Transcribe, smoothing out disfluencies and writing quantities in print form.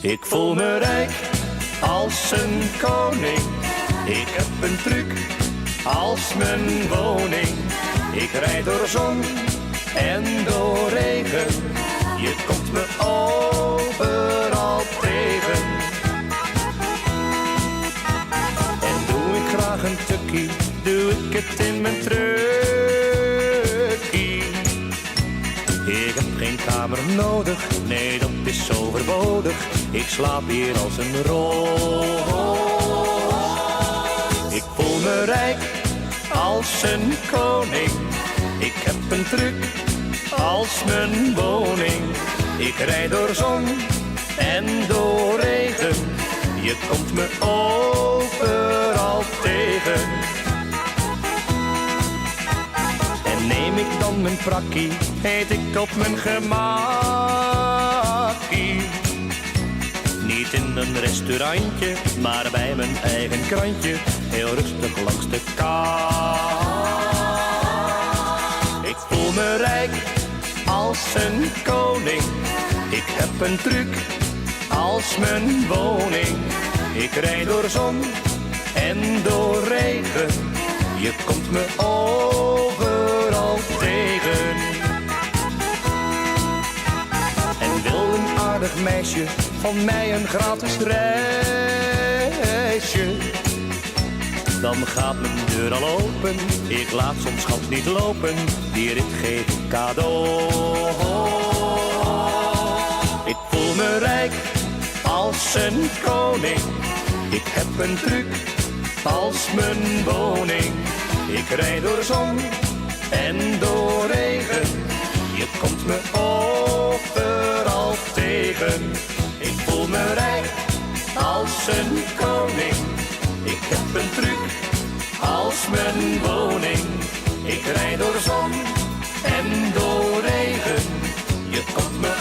Ik voel me rijk als een koning. Ik heb een truc als mijn woning. Ik rijd door zon en door regen. Je komt me overal tegen. En doe ik graag een tukkie, doe ik het in mijn trukkie. Ik heb geen kamer nodig, nee dat is overbodig. Ik slaap hier als een roos. Ik voel me rijk als een koning. Ik heb een truc als mijn woning. Ik rijd door zon en door regen. Je komt me overal tegen. En neem ik dan mijn prakkie, eet ik op mijn gemakkie. Niet in een restaurantje, maar bij mijn eigen krantje. Heel rustig langs de kant. Ik voel me rijk als een koning. Ik heb een truc als mijn woning. Ik rijd door zon en door regen. Je komt me overal tegen. En wil een aardig meisje van mij een gratis reisje, dan gaat mijn deur al open. Ik laat zo'n schat niet lopen, die rit geef ik cadeau. Ik voel me rijk als een koning. Ik heb een truc als mijn woning. Ik rijd door zon en door regen. Je komt me overal tegen. Ik voel me rijk als een koning. Ik heb een truc als mijn woning. Ik rijd door zon en door regen. Je komt me